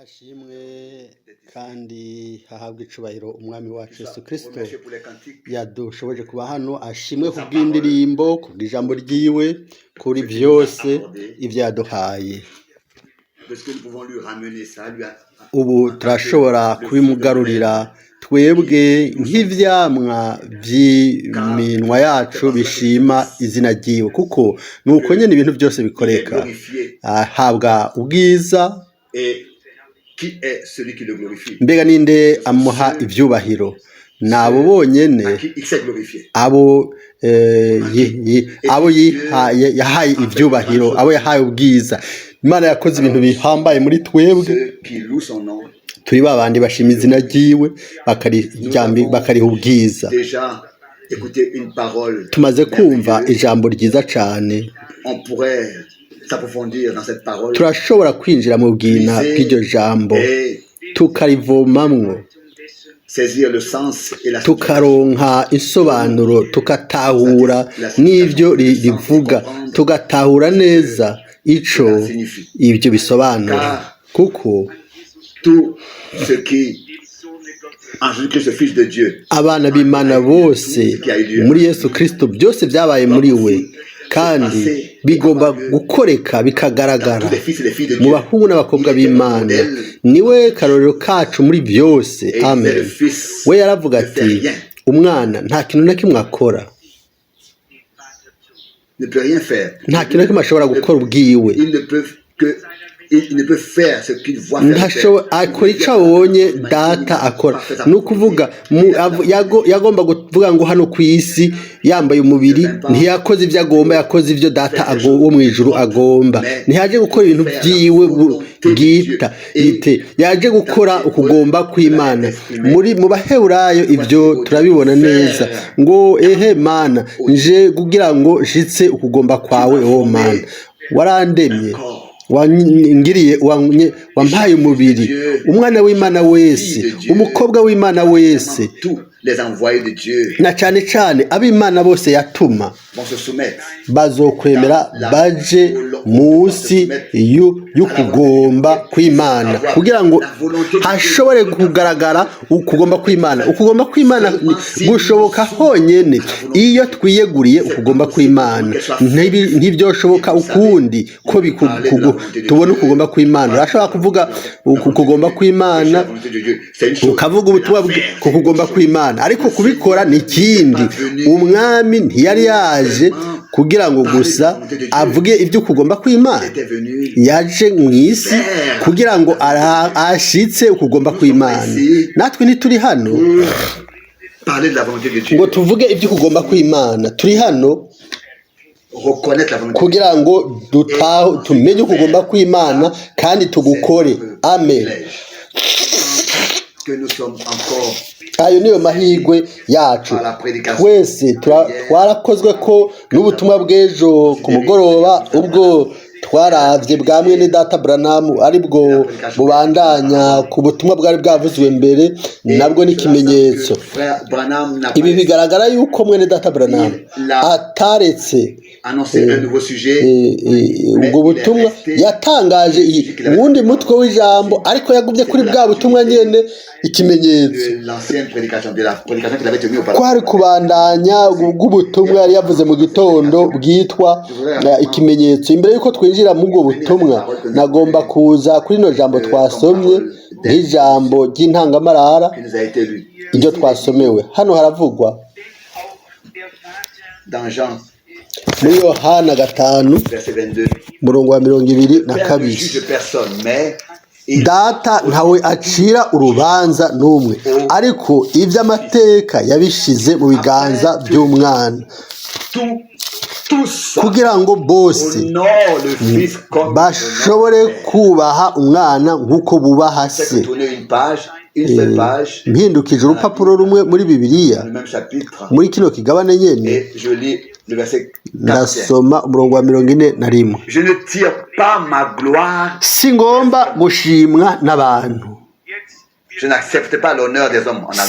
Hashimwe kandi hahabwa icubahiro umwami wacu Yesu Kristo yadushoboje kuba hano. Ashimwe ku bw'indirimbo, ku bw'ijambo ryiwe, kuri byose ibyo yaduhaye. Ubu turashobora kubimugarurira twebwe nk'ivyamwa vy'iminwa yacu bishima izina ryiwe, kuko nuko nyene ibintu byose bikoreka. Ahabwa ubwiza. Mbega ninde amuha ivyubahiro? Nabo bonyene abo yahaye ivyubahiro, abo yahaye ubwiza. Imana yakoze ibintu bihambaye muri twebwe, turi babandi bashima izina ryiwe bakariha ubwiza. Tumaze kumva ijambo ryiza cane, turashobora kwinjira mu bwina bw'iryo jambo tukarivomamwo, tukaronka insobanuro, tukatahura n'ivyo rivuga, tugatahura neza ico ibyo bisobanura, kuko abana b'Imana bose muri Yesu Kristo byose byabaye muri we, kandi bigomba gukoreka bikagaragara mu bahungu n'abakobwa b'Imana. Niwe karorero kacu muri byose. Amen. We yaravuga ati umwana nta kintu na kimwe akora, nta kintu na kimwe ashobora gukora ubwiwe. Akora icyo abonye data akora. Ni ukuvuga yagomba kuvuga ngo hano ku isi yambaye umubiri ntiyakoze ibyo agomba, yakoze ibyo data wo mu ijuru agomba. Ntiyaje gukora ibintu byiwe bwite, yaje gukora ukugomba kw'Imana. Mu Baheburayo ibyo turabibona neza ngo ehe Mana, nje kugira ngo nshitse ukugomba kwawe. O Mana, warandemye, wangiriye, wampaye umubiri. Umwana w'Imana wese, umukobwa w'Imana wese, na cyane cyane ab'Imana bose yatuma, bazokwemera baje munsi y'ukugomba kw'Imana, kugira ngo hashobore kugaragara ukugomba kw'Imana. Ukugomba kw'Imana gushoboka honyene iyo twiyeguriye ukugomba kw'Imana. Ntibyoshoboka ukundi ko tubona ukugomba kw'Imana. Urashobora kuvuga ukugomba kw'Imana, ukavuga ubutumwa ku kugomba kw'Imana, ariko kubikora ni ikindi. Umwami ntiyari yaje kugira ngo gusa avuge ibyo kugomba kw'Imana, yaje mu isi kugira ngo ashitse ukugomba kw'Imana. Natwe ntituri hano ngo tuvuge ibyo kugomba kw'Imana, turi hano kugira ngo tumenye ukugomba kw'Imana kandi tugukore. Amen. Ayo niyo mahirwe yacu. Twese twarakozwe ko n'ubutumwa bw'ejo ku mugoroba, ubwo twaravye bwa Mwene Data Branamu, aribwo bubandanya ku butumwa bwari bwavuzwe mbere, nabwo n'ikimenyetso. Ibi bigaragara yuko Mwene Data Branamu ataretse ubwo butumwa, yatangaje uwundi mutwe w'ijambo, ariko yagumye kuri bwa butumwa nyene, ikimenyetso. Kwari kubandanya bw'ubutumwa yari yavuze mu gitondo bwitwa ikimenyetso. Imbere yuko twinjira mu bwo butumwa, nagomba kuza kuri no jambo twasomye, nk'ijambo ry'intangamarara, iryo twasomewe hano. Haravugwa muri Yohana 5:22, data ntawe acira urubanza n'umwe, ariko iby'amateka yabishize mu biganza by'umwana, kugira ngo bose bashobore kubaha umwana nk'uko bubaha se. Mpindukije urupapuro rumwe muri Bibiliya, muri kino kigabane nyene, ndasoma umurongo wa 41. Singomba gushimwa n'abantu,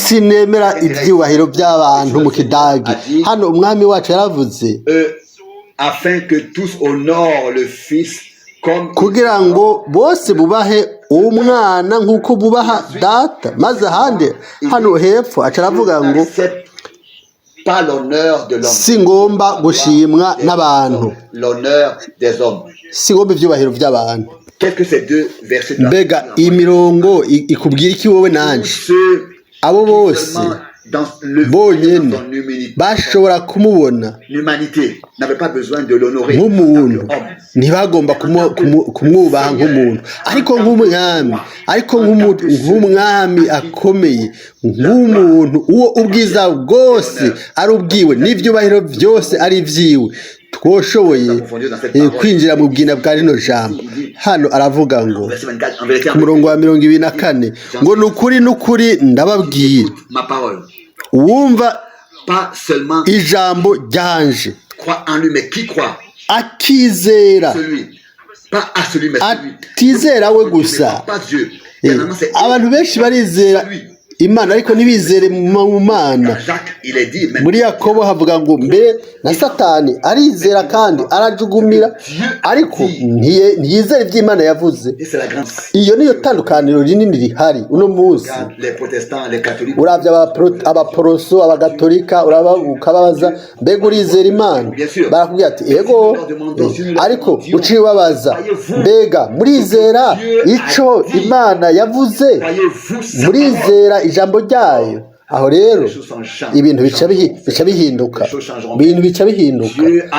sinemera ibyubahiro by'abantu. Mu Kidagi hano umwami wacu yaravuze afin que tous honorent le Fils kugira ngo bose bubahe umwana nk'uko bubaha data. Maze ahandi hano hepfo aca aravuga ngo si ngomba gushimwa n'abantu, si ngomba ibyubahiro by'abantu. Mbega iyi mirongo ikubwira iki wowe nanje? Abo bose bonyine bashobora kumubona nk'umuntu, ntibagomba kumwubaha nk'umuntu, ariko nk'umwami, nk'umwami akomeye, nk'umuntu uwo ubwiza bwose ari ubwiwe n'ibyubahiro byose ari ibyiwe. Twoshoboye kwinjira mu bwina bwa rino jambo. Hano aravuga ngo ku murongo wa 24 ngo n'ukuri ndababwira, uwumva ijambo ryanje akizera, atizera we gusa. Abantu benshi barizera Imana ariko ntibizere mu Mana. Muri Yakobo havuga ngo mbere na Satani arizera kandi arajugumira, ariko ntiyizere iby'Imana yavuze. Iyo niyo tandukaniro rinini rihari uno munsi. Uravye abaporoso, abagatolika, ukababaza mbega urizera Imana, barakubwira ati ego, ariko uciye ubabaza mbega murizera ico Imana yavuze, murizera ijambo ryayo? Aho rero ibintu bica bihinduka,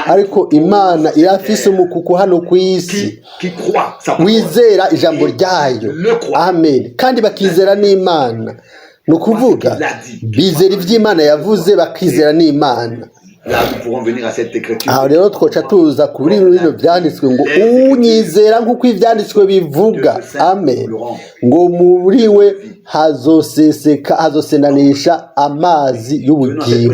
ariko Imana irafise umukuku hano ku isi wizera ijambo ryayo. Amen. Kandi bakizera n'Imana, ni ukuvuga bizera iby'Imana yavuze, bakizera n'Imana. Aho rero twoca tuza kuri bino byanditswe ngo unyizera nk'uko ibyanditswe bivuga, amen, ngo muri we hazosenanisha amazi y'ubugingo.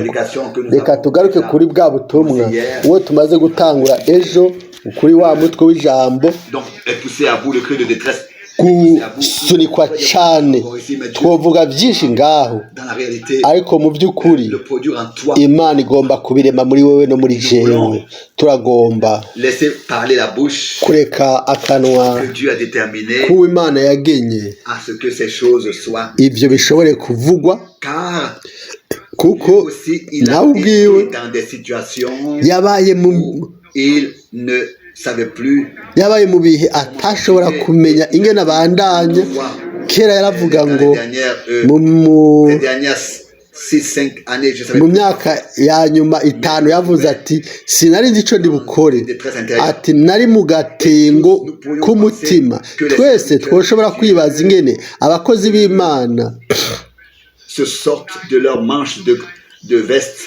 Reka tugaruke kuri bwa butumwa uwo tumaze gutangura ejo, kuri wa mutwe w'ijambo gusunikwa cyane. Twovuga byinshi ngaho, ariko mu by'ukuri Imana igomba kubirema muri wowe no muri jewe. Turagomba kureka akanwa k'uwo Imana yagenye ibyo bishobore kuvugwa, kuko nawe ubwiwe yabaye mu bihe atashobora kumenya ingene abandanya. Kera yaravuga ngo mu myaka ya nyuma 5 yavuze ati sinari nzi ico ndi bukore, ati nari mu gatengo k'umutima. Twese twoshobora kwibaza ingene abakozi b'Imana se sortent de leur manche de veste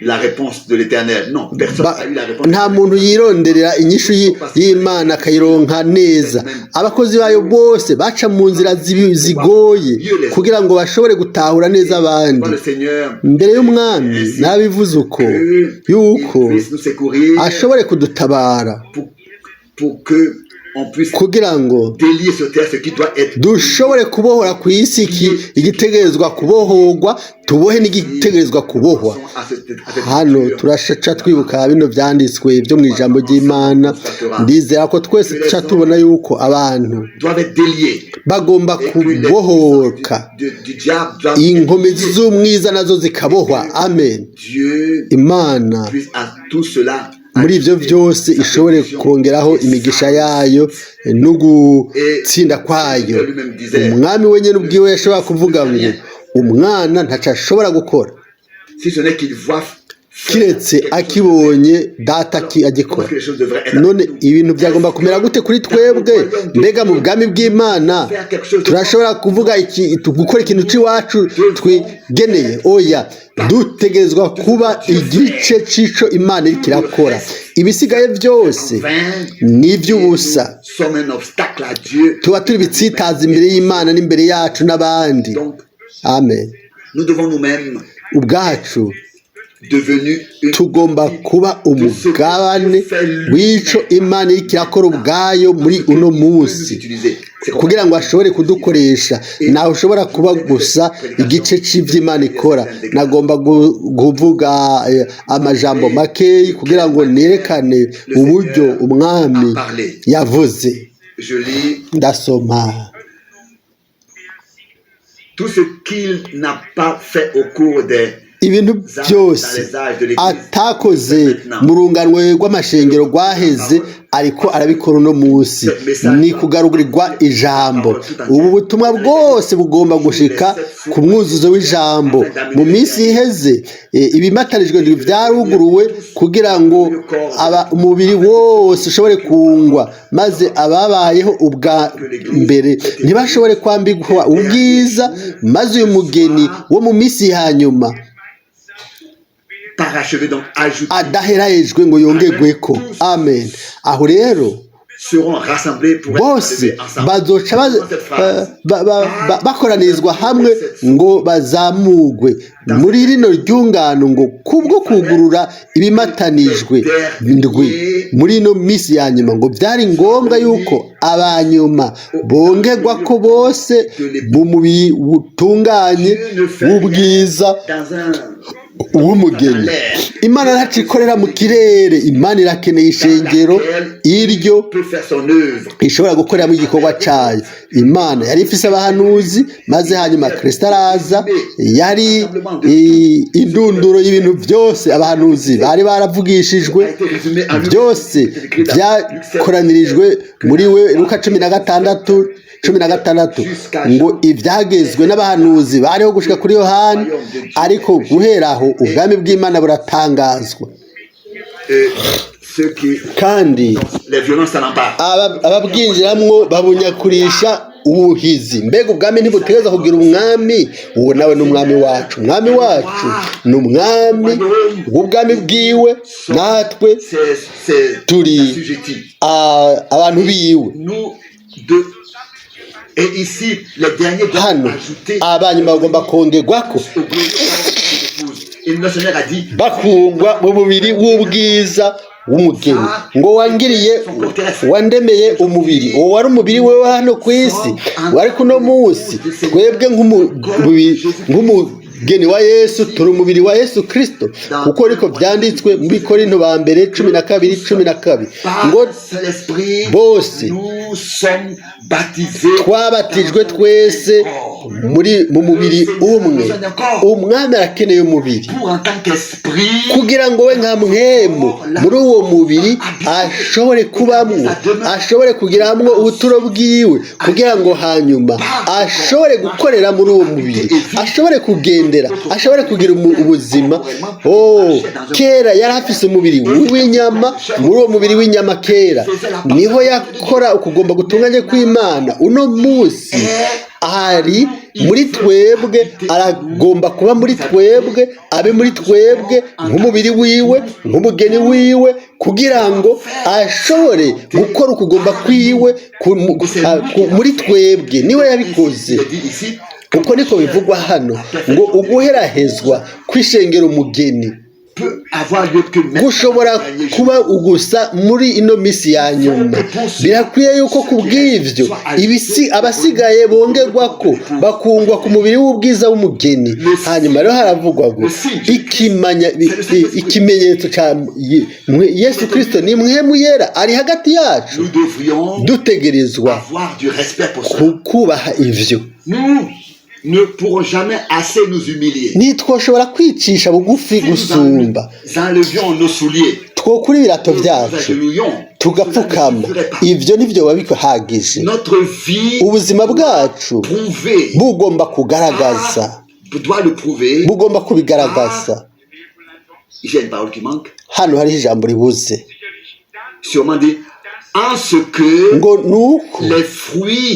la réponse de l'Éternel. Non, personne n'a eu la réponse. Nta muntu yironderera inyishu y'Imana akayironka neza. Abakozi bayo bose baca mu nzira zigoye kugira ngo bashobore gutahura neza abandi. Mbere y'umwami nabivuze uko yuko ashobore kudutabara kugira ngo dushobore kubohora ku isi igitegerezwa kubohorwa, tubohe n'igitegerezwa kubohwa. Hano turashaca twibuka bino byanditswe byo mu ijambo ry'Imana. Ndizera ko twese tuca tubona yuko abantu bagomba kubohoka, inkomezi z'umwiza nazo zikabohwa. Amen. Imana muri ibyo byose ishobore kongeraho imigisha yayo no gutsinda kwayo. Umwami wenyine ubwiwe yashobora kuvuga ngo umwana ntaco ashobora gukora kiretse akibonye data agikora. None ibintu byagomba kumera gute kuri twebwe? Mbega mu bwami bw'Imana turashobora kuvuga gukora ikintu cy'iwacu twigeneye? Oya, dutegerezwa kuba igice c'ico Imana iri kirakora. Ibisigaye byose ni iby'ubusa, tuba turi bitsitaza imbere y'Imana n'imbere yacu n'abandi. Amen. Ubwacu tugomba kuba umugabane w'ico Imana ikirakora ubwayo muri uno munsi kugira ngo ashobore kudukoresha. naho ushobora kuba gusa igice cy'ivy'Imana ikora. nagomba kuvuga amajambo makeyi kugira ngo nerekane uburyo umwami yavuze. ndasoma tout ce qu'il n'a pas fait au cours des ibintu byose atakoze mu runganwe rw'amashengero rwaheze ariko arabikora uno munsi. ni kugarurirwa ijambo. ubu butumwa bwose bugomba gushika ku mwuzuzo w'ijambo. mu minsi iheze ibimatanijwe byaruguruwe kugira ngo umubiri wose ushobore kungwa, maze ababayeho ubwa mbere ntibashobore kwambikwa ubwiza, maze uyu mugeni wo mu minsi ya nyuma adaherahejwe ngo yongerweko. amen. aho rero bose bazoca bakoranirizwa hamwe ngo bazamugwe muri rino ryungano ngo kubwo kugurura ibimatanijwe ndwi muri ino minsi ya nyuma, ngo byari ngombwa yuko abanyuma bongerwa ko bose mu mubiri utunganye w'ubwiza w'umugeni. Imana ntacu ikorera mu kirere. Imana irakeneye ishengero iryo ishobora gukoreramo igikorwa cyayo. Imana yari ifise abahanuzi, maze hanyuma Kristo araza, yari indunduro y'ibintu byose. abahanuzi bari baravugishijwe, byose byakoranirijwe muri we. Luka 16:16 ngo ibyagezwe n'abahanuzi bariho gushika kuri Yohani, ariko guhera aho ubwami bw'Imana buratangazwa. kandi ababwinjiramwo babunyakurisha ubuhizi. mbega ubwami ntibutegereza kugira umwami? uwo nawe ni umwami wacu. umwami wacu ni umwami w'ubwami bwiwe, natwe turi abantu biwe. hano abanyuma bagomba kongerwako bakungwa mu mubiri w'ubwiza w'umugeni. ngo wandemeye umubiri. uwo wari umubiri we hano ku isi, wari kuno munsi twebwe nk'umugeni wa Yesu, turi umubiri wa Yesu Kristo, kuko ariko byanditswe mu Bikorinto ba mbere 12:12 ngo bose twabatijwe twese mu mubiri umwe. umwami arakeneye umubiri kugira ngo we nka mwemu muri uwo mubiri ashobore kubamwo, ashobore kugiramwo ubuturo bwiwe, kugira ngo hanyuma ashobore gukorera muri uwo mubiri, ashobore kugendera, ashobore kugira ubuzima. kera yari afise umubiri w'inyama. muri uwo mubiri w'inyama kera niho yakora ukugomba gutunganye kw'Imana. uno munsi ari muri twebwe, aragomba kuba muri twebwe, abe muri twebwe nk'umubiri wiwe, nk'umugeni wiwe, kugira ngo ashobore gukora ukugomba kwiwe muri twebwe. niwe yabikoze. uko niko bivugwa hano ngo uguherahezwa kw'ishengero umugeni gushobora kuba ugusa muri ino misi ya nyuma. birakwiye yuko kubw'ivyo abasigaye bongerwako bakungwa ku mubiri w'ubwiza w'umugeni. hanyuma rero haravugwa ngo ikimenyetso ca Yesu Kristo ni mwemu yera ari hagati yacu. dutegerezwa kubaha ivyo. ne pourront jamais assez nous humilier. ntitwoshobora kwicisha bugufi gusumba. twokura ibirato byacu tugapfukama. ibyo nibyo biba bihagije. ubuzima bwacu bugomba kugaragaza, bugomba kubigaragaza. hano hari ijambo ribuze ngo nuko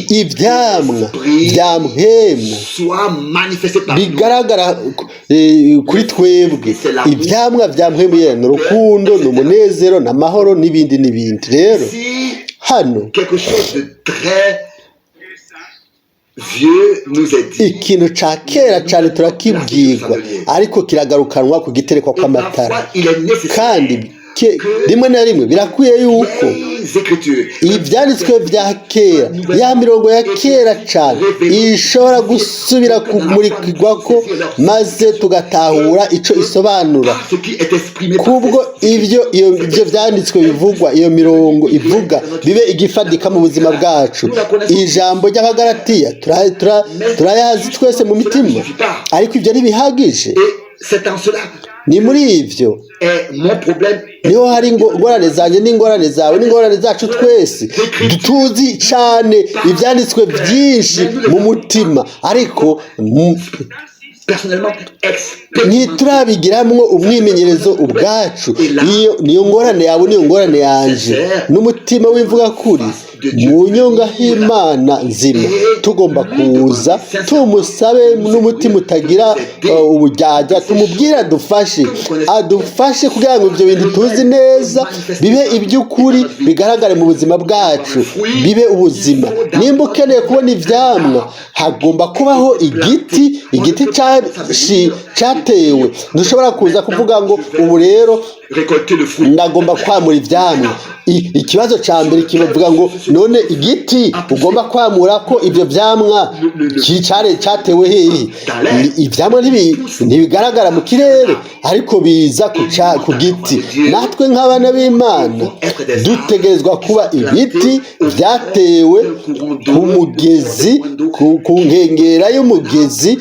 ibyamwa bya mpemu bigaragara kuri twebwe. ibyamwa bya mpemu ni urukundo, ni umunezero, ni amahoro, n'ibindi n'ibindi. rero hano vieux nous est dit. ikintu ca kera cyane turakibwirwa ariko kiragarukanwa ku giterekwa kw'amatara kandi rimwe na rimwe birakwiye yuko ibyanditswe bya kera ya mirongo ya kera cyane ishobora gusubira kumurikirwa ko maze tugatahura icyo isobanura kubwo ibyo byanditswe bivugwa iyo mirongo ivuga bibe igifadika mu buzima bwacu ijambo ry'abagaratiya turayazi twese mu mitima ariko ibyo ntibihagije ni muri ibyo niho hari ingorane zanjye n'ingorane zawe n'ingorane zacu twese tuzi cyane ibyanditswe byinshi mu mutima ariko ntiturabigiramwo umwimenyerezo ubwacu niyo ngorane yawe niyo ngorane yanjye n'umutima w'imvuga kuri mu nyonga h'Imana nzima tugomba kuza tumusabe n'umutima utagira ubujyajya tumubwira adufashe kugira ngo ibyo bintu tuzi neza bibe iby'ukuri bigaragare mu buzima bwacu bibe ubuzima nimba ukeneye kubona ivyamwa hagomba kubaho igiti cyatewe ntushobora kuza kuvuga ngo ubu rero ndagomba kwamura ivyamwa ikibazo cya mbere kibavuga ngo none igiti ugomba kwamura ko ibyo vyamwa cyatewe hehe ivyamwa ntibigaragara mu kirere ariko biza ku giti natwe nk'abana b'Imana dutegerezwa kuba ibiti byatewe ku mugezi ku nkengera y'umugezi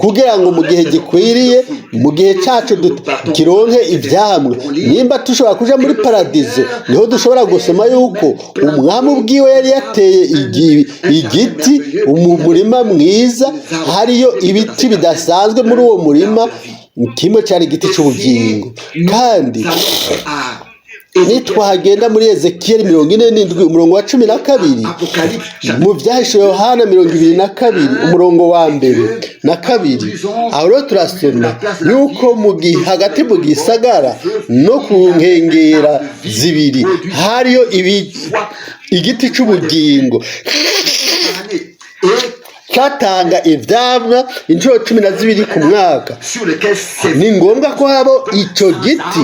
kugira ngo mu gihe gikwiriye mu gihe cyacu kironke ivyamwa nimba dushobora kuja muri paradizo niho dushobora gusoma yuko umwami ubwiwe yari yateye igiti umurima mwiza hariyo ibiti bidasanzwe muri uwo murima kimwe cyari igiti cy'ubugingo kandi nitwagenda muri Ezekiyeli 47 umurongo wa 12 mu byahishe Yohana 22 umurongo wa 1 na 2 aho rero turasoma yuko hagati mu gisagara no ku nkengera zibiri hariyo igiti cy'ubugingo cyatanga ivyamwa inshuro 12 ku mwaka ni ngombwa ko habo icyo giti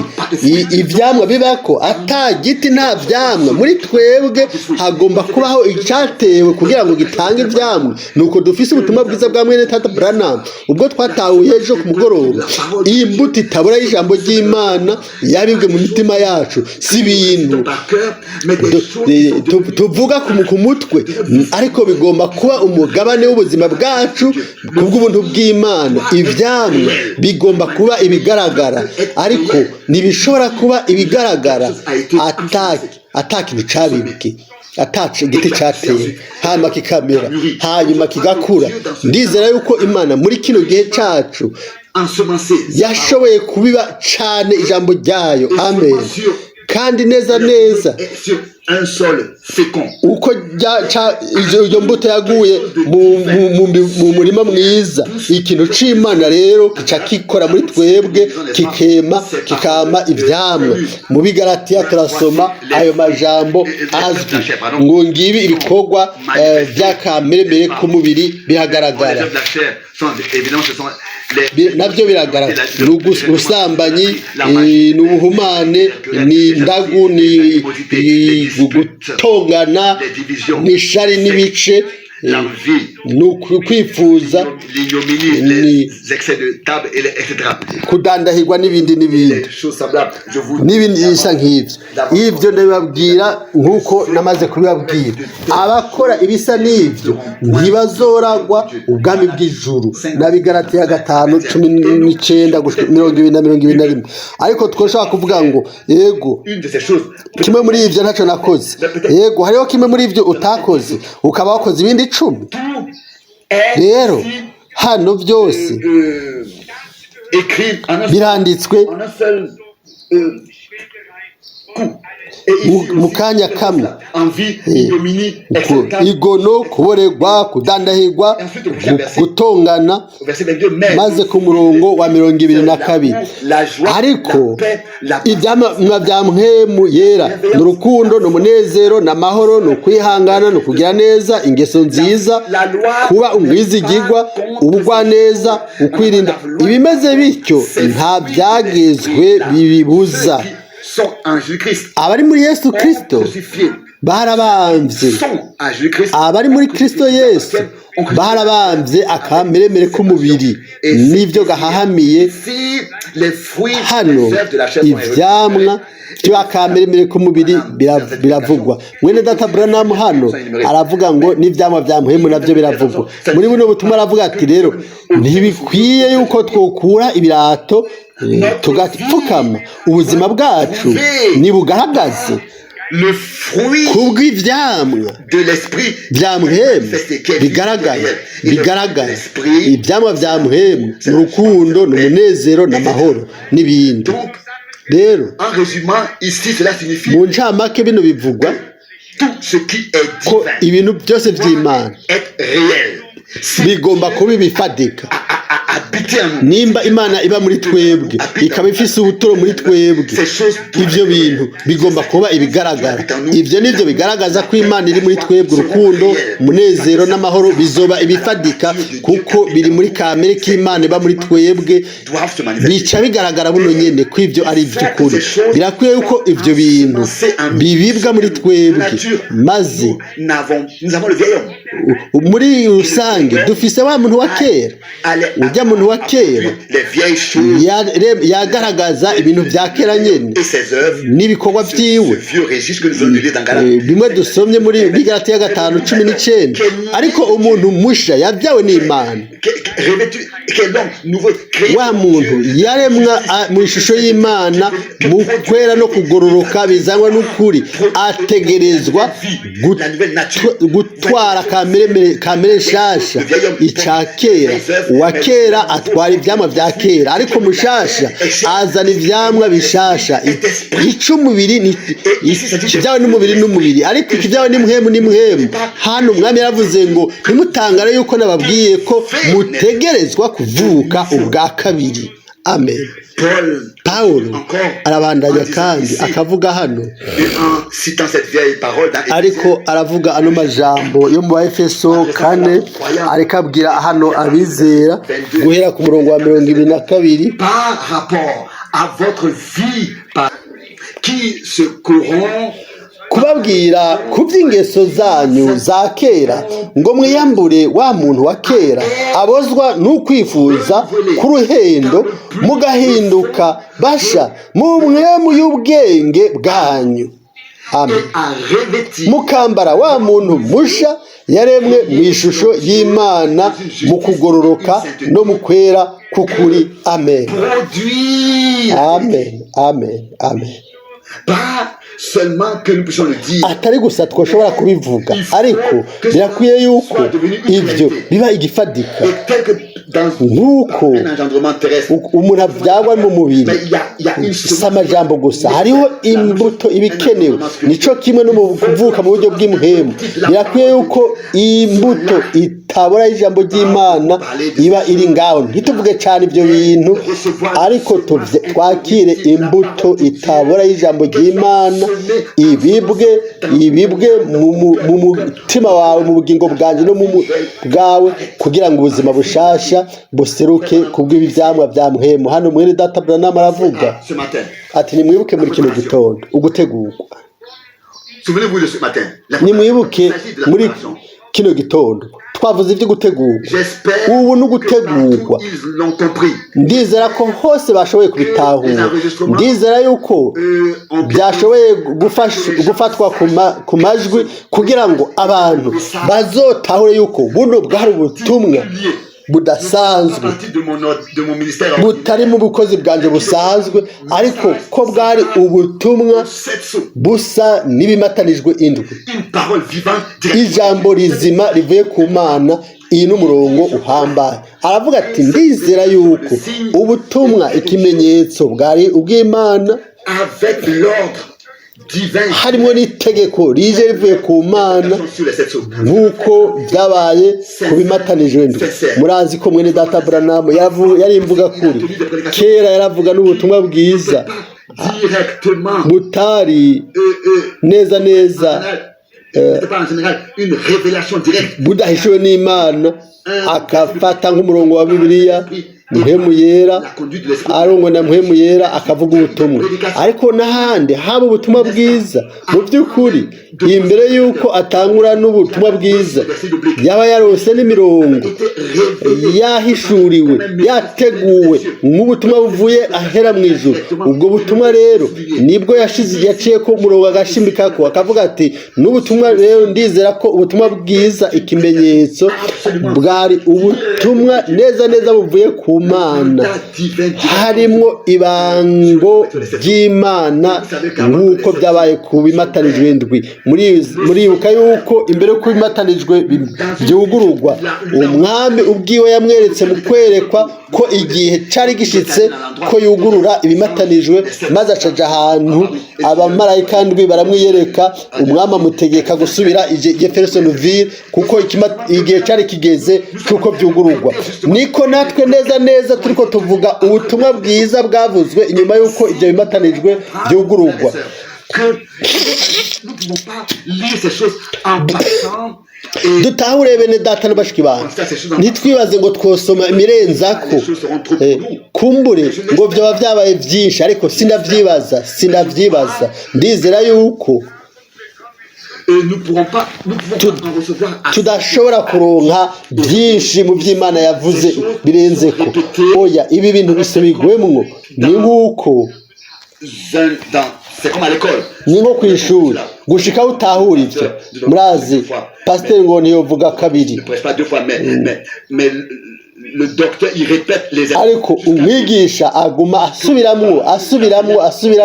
ivyamwa bibako ata giti nta vyamwa muri twebwe hagomba kubaho icyatewe kugira ngo gitange ivyamwa nuko dufise ubutumwa bwiza bwa Mwene Data Branham ubwo twatahuye ejo ku mugoroba iyi mbuto itabura y'ijambo ry'Imana yabibwe mu mitima yacu si ibintu tuvuga ku mutwe ariko bigomba kuba umugabane ubuzima bwacu kubw'ubuntu bw'Imana ivyamwa bigomba kuba ibigaragara ariko ntibishobora kuba ibigaragara atakintu cabibiki atace igiti cyateye hanyuma kikamera hanyuma kigakura ndizera yuko Imana muri kino gihe cyacu yashoboye kubiba cyane ijambo ryayo amen kandi neza uko iyo mbuto yaguye mu murima mwiza ikintu c'Imana rero kica kikora muri twebwe kikama ivyamwa mu bigaratiya turasoma ayo majambo azwi ngo ngibi ibikorwa by'akameremere k'umubiri bihagaragara nabyo biragaragara ubusambanyi n'ubuhumane n'indagu gutongana n'ishari n'ibice n'ukwifuza kudandahirwa n'ibindi bisa nk'ibyo ibyo ndabibabwira nk'uko namaze kubibabwira abakora ibisa n'ibyo ntibazoragwa ubwami bw'ijuru n'abigaratiya 5:19-21 ariko twashaka kuvuga ngo yego kimwe muri ibyo ntacyo nakoze yego hariho kimwe muri ibyo utakoze ukaba wakoze ibindi 10 rero hano byose biranditswe mu kanya kamwe envie, ignominie, etc. igono, kuboregwa, kudandahirwa, gutongana. Maze ku murongo wa 22 ariko ibyamwa bya mpwemu yera ni urukundo, ni umunezero, ni amahoro, ni ukwihangana, ni ukugira neza, ingeso nziza, kuba umwizigirwa, ubugwaneza, ukwirinda. Ibimeze bityo nta byagezwe bibibuza. Abari muri Yesu Kristo barabambye, abari muri Kristo Yesu barabambye akameremere k'umubiri n'ibyo gahahamiye. Hano ibyamwa byo akameremere k'umubiri biravugwa. Mwene Data Branham hano aravuga ngo n'ibyamwa bya mpwemu nabyo biravugwa. Muri buno butumwa aravuga ati rero ntibikwiye yuko twokura ibirato tugapfukama. Ubuzima bwacu nibugaragaze kubw'ibyamwa bya mpwemu bigaragaza. Ibyamwa bya mpwemu ni urukundo, ni umunezero, ni amahoro n'ibindi. Rero mu ncamake bino bivugwa ko ibintu byose by'Imana bigomba kuba bifatika. Nimba Imana iba muri twebwe, ikaba ifise ubuturo muri twebwe, ibyo bintu bigomba kuba ibigaragara. Ibyo nibyo bigaragaza ko Imana iri muri twebwe. Urukundo, umunezero n'amahoro bizoba ibifadika kuko biri muri kamere k'Imana iba muri twebwe. Bica bigaragara buno nyene ko ibyo ari iby'ukuri. Birakwiye yuko ibyo bintu bibibwa muri twebwe, maze muri rusange dufise wa muntu wa kera. Ujya muntu wa kera yagaragaza ibintu bya kera nyene n'ibikorwa byiwe, bimwe dusomye muri Bigalatiya 5:19. Ariko umuntu musha yabyawe n'Imana. Wa muntu yaremwa mu ishusho y'Imana, mu kwera no kugororoka bizanwa n'ukuri, ategerezwa gutwara kamere nshasha. Icya kera, uwa kera atwara ibyamwa bya kera, ariko mushasha azana ibyamwa bishasha. Ic'umubiri ikibyawe n'umubiri, ariko ikibyawe n'Impwemu. Hano umwami yaravuze ngo ntimutangare yuko nababwiye ko mutegerezwa kuvuka ubwa kabiri. Amen. Paulo arabandanya kandi akavuga hano, ariko aravuga ano majambo yo mu Efeso 4, ariko abwira hano abizera guhera ku murongo wa 22 par rapport à votre vie qui se corrompt, kubabwira ku by'ingeso zanyu za kera, ngo mwiyambure wa muntu wa kera abozwa n'ukwifuza k'uruhendo, mugahinduka basha mu mpwemu y'ubwenge bwanyu. Amen. Mukambara wa muntu musha yaremwe mu ishusho y'Imana, mu kugororoka no mu kwera k'ukuri. Amen. Amen. Amen. Amen. Seulement que nous puissions le dire. Atari gusa twoshobora kubivuga, ariko birakwiye yuko ibyo biba igifadika. Nk'uko umuntu abyagwa mu mubiri si amajambo gusa, hariho imbuto ibikenewe. Nico kimwe no mu kuvuka mu buryo bw'impwemu. Birakwiye yuko imbuto itabora ijambo ry'Imana iba iri ngaho. Ntituvuge cyane ibyo bintu, ariko twakire imbuto itabora ijambo ry'Imana, ibibwe mu mutima wawe, mu bugingo bwanjye no mu bwawe, kugira ngo ubuzima bushasha buseruke kubw'ibi byamwa bya mpwemu. Hano Mwene Data Branham aravuga ati nimwibuke muri kino gitondo ugutegurwa. Nimwibuke muri kino gitondo twavuze ibyo gutegurwa. Ubu no gutegurwa, ndizera ko hose bashoboye kubitahura. Ndizera yuko byashoboye gufatwa ku majwi kugira ngo abantu bazotahure yuko buno bwari ubutumwa budasanzwe, butari mu bukozi bwanjye busanzwe, ariko ko bwari ubutumwa busa n'ibimatanijwe indwi, ijambo rizima rivuye ku Mana. Iyi n'umurongo uhambaye. Aravuga ati ndizera yuko ubutumwa ikimenyetso bwari ubw'Imana, divin harimo n'itegeko rije rivuye ku mana sur les 7 sceaux. nk'uko byabaye ku bimatanijwe ndwi. Murazi ko mwene data Branham yari imvuga kuri kera yaravuga n'ubutumwa bwiza Directement, butari neza c'est pas en général une révélation directe. budahishuwe n'Imana, akafata nk'umurongo wa Bibiliya mpemu yera arongwa na mpemu yera akavuga ubutumwa. Ariko n'ahandi haba ubutumwa bwiza mu by'ukuri imbere y'uko atangura n'ubutumwa bwiza yaba yarose n'imirongo yahishuriwe yateguwe nk'ubutumwa buvuye ahera mu ijuru. Ubwo butumwa rero nibwo yaciye ko umurongo agashimikako akavuga ati n'ubutumwa rero ndizera ko ubutumwa bwiza ikimenyetso bwari ubutumwa neza buvuye ku Mana, harimo ibango ry'Imana nk'uko byabaye ku bimatanijwe ndwi. Muribuka yuko imbere y'uko bimatanijwe byugururwa umwami ubwiwe yamweretse mu kwerekwa ko igihe cyari gishitse ko yugurura ibimatanijwe, maze acaja ahantu abamarayika ndwi baramwiyereka, umwami amutegeka gusubira Jeffersonville kuko igihe cyari kigeze cy'uko byugururwa. Niko natwe neza turiko tuvuga ubutumwa bwiza bwavuzwe inyuma y'uko ibyo bimatanijwe byugururwa. Dutahure bene data n'abashiki bantu, ntitwibaze ngo twosoma imirenzako kumbure ngo byaba byabaye byinshi, ariko sindavyibaza. Ndizera yuko tudashobora kuronka byinshi mu by'Imana yavuze birenze ko. Oya, ibi bintu bisubigwemwo ni nk'uko ni nko ku ishuri gushika utahura ibyo. Murazi pasiteri ngo ntiyovuga kabiri, ariko umwigisha aguma asubiramwo.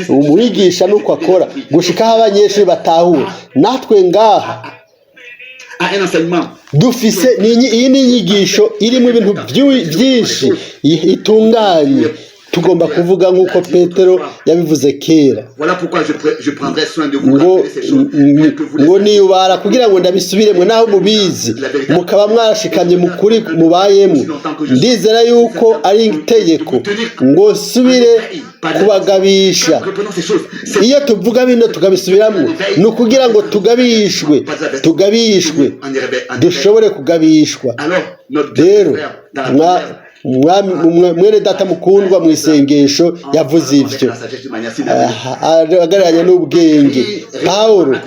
Umwigisha nuko akora gushika aho abanyeshuri batahura. Natwe ngaha dufise iyi ni inyigisho irimo ibintu byinshi itunganye. Tugomba kuvuga nk'uko Petero yabivuze kera ngo niyubara kugira ngo ndabisubiremwe naho mubizi mukaba mwashikamye mu kuri mubayemo. Ndizera yuko ari itegeko ngo subire kubagabisha. Iyo tuvuga bino tugabisubiramo ni ukugira ngo tugabishwe dushobore kugabishwa. Rero mwene data mukundwa mu isengesho yavuze ibyo agararanye n'ubwenge. Pawulo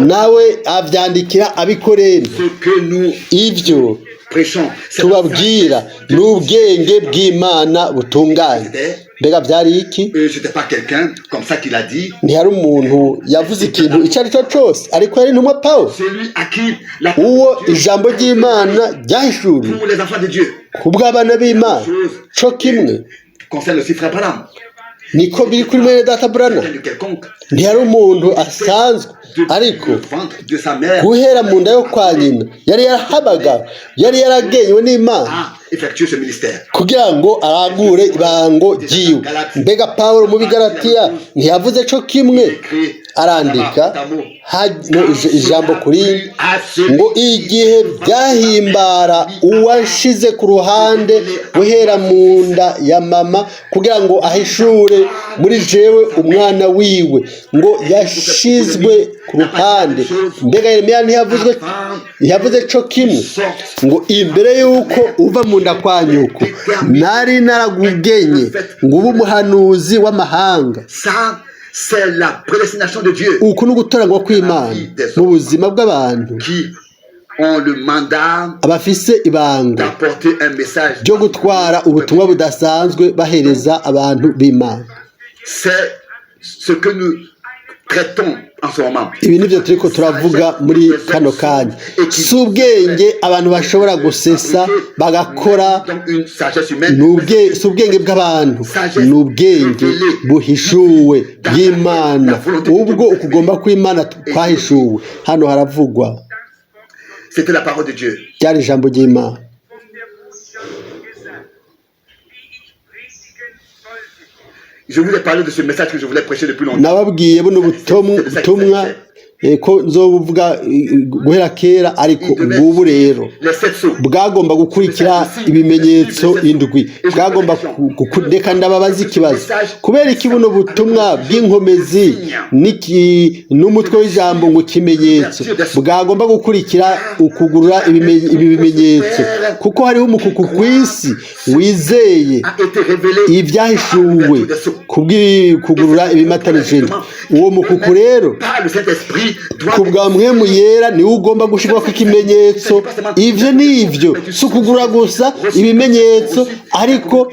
nawe abyandikira abikorera ibyo tubabwira n'ubwenge bw'Imana butunganye. Mbega byari iki? Ntihari umuntu yavuze ikintu icyo ari cyo cyose, ariko yari intumwa Pawulo, uwo ijambo ry'Imana ryahishuriwe ku bw'abana b'Imana cyo kimwe. Niko biri kuri mwene data Branham. Ntihari umuntu asanzwe, ariko guhera mu nda yo kwa nyina yari yarahabagawe, yari yaragenywe n'Imana kugira ngo aragure ibango ryiwe. Mbega Pawulo mu Bigalatiya ntiyavuze cyo kimwe? Arandika ijambo kuri ngo igihe byahimbara uwashize ku ruhande guhera mu nda ya mama kugira ngo ahishure muri jewe umwana wiwe, ngo yashizwe ku ruhande. Mbega Yeremiya ntiyavuze cyo kimwe ngo imbere y'uko uva mu nda kwa nyoko nari naragugenye ngo ube umuhanuzi w'amahanga. Uku ni ugutoranywa kw'Imana mu buzima bw'abantu abafise ibanga ryo gutwara ubutumwa budasanzwe bahereza abantu b'Imana. Ibi nibyo turiko turavuga muri kano kanya. Si ubwenge abantu bashobora gusesa bagakora, si ubwenge bw'abantu, ni ubwenge buhishuwe bw'Imana. Ubwo ukugomba kw'Imana kwahishuwe hano haravugwa. Ryari ijambo ry'Imana. Je voulais parler de ce message que je voulais prêcher depuis longtemps. nababwiye buno butumwa ko nzobuvuga guhera kera, ariko ngubu rero bwagomba gukurikira ibimenyetso indwi. Bwagomba reka ndababaza ikibazo, kubera iki buno butumwa bw'inkomezi n'umutwe w'ijambo ngo ikimenyetso bwagomba gukurikira ukugurura ibi bimenyetso? Kuko hariho umukuku ku isi wizeye ibyahishuwe kubw'ukugurura ibimatanije. Uwo mukuku rero ku bwa Mwemu Yera niwe ugomba gushyirwaho ikimenyetso. Ibyo ni ibyo, si ukugura gusa ibimenyetso, ariko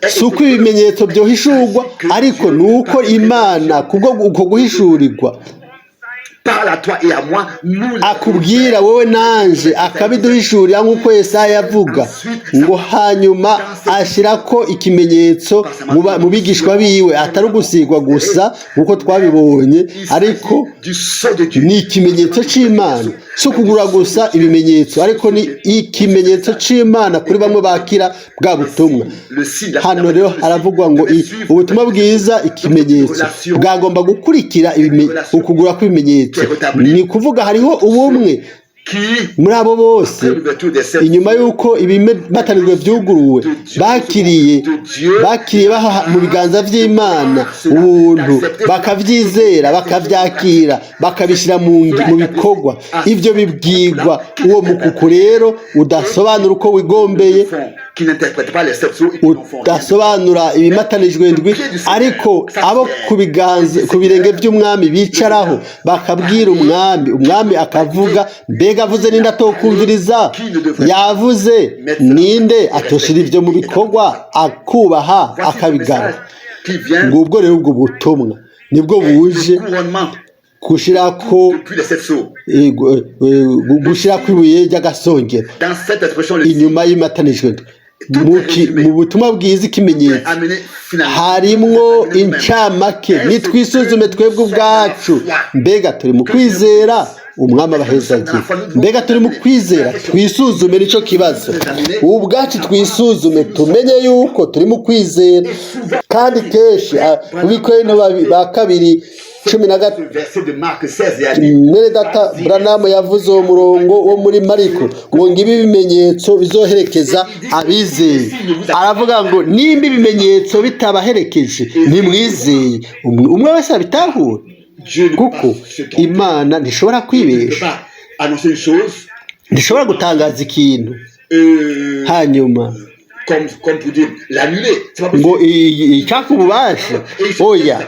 si uko ibimenyetso byohishurwa, ariko ni uko Imana kubwo uko guhishurirwa akubwira wowe nanje akabiduhishurira, nk'uko Yesaya yavuga ngo hanyuma ashyira ko ikimenyetso mu bigishwa biwe, atari ugusigwa gusa nk'uko twabibonye, ariko ni ikimenyetso cy'Imana. Si ukugura gusa ibimenyetso, ariko ni ikimenyetso cy'Imana kuri bamwe bakira bwa butumwa. Hano rero haravugwa ngo ubutumwa bwiza ikimenyetso bwagomba gukurikira ukugura kw'ibimenyetso. Ni kuvuga hariho ubumwe muri abo bose. Inyuma y'uko ibimatanijwe byuguruwe, bakiriye mu biganza by'Imana ubuntu, bakabyizera, bakabyakira, bakabishyira mu bikorwa. Ibyo bibwirwa uwo mukuku rero udasobanura uko wigombeye, udasobanura ibimatanijwe ndwi, ariko abo ku birenge by'umwami bicaraho bakabwira umwami akavuga, mbega avuze ninde atokumviriza? Yavuze ninde atoshira ibyo mu bikorwa, akubaha akabigana? Ngubwo rero ubwo butumwa nibwo buje gushirako ibuye ry'agasongero inyuma y'imatanijwe. Mu butumwa bwiza ikimenyetso harimwo incamake. Nitwisuzume twebwe ubwacu, mbega turi mu kwizera? Umwami abahezagiye. Mbega turi mu kwizera? Twisuzume, nicyo kibazo. Ubu ubwacu twisuzume, tumenye yuko turi mu kwizera. Kandi kenshi Abikorinto ba kabiri 13 Mwene Data Branham yavuze uwo murongo wo muri Mariko ngo ngibi bimenyetso bizoherekeza abizeye. Aravuga ngo nimba ibimenyetso bitabaherekeje ntimwizeye. Umwe wese abitahura, kuko Imana ntishobora kwibesha, ntishobora gutangaza ikintu hanyuma ngo icyaka ububasha. Oya,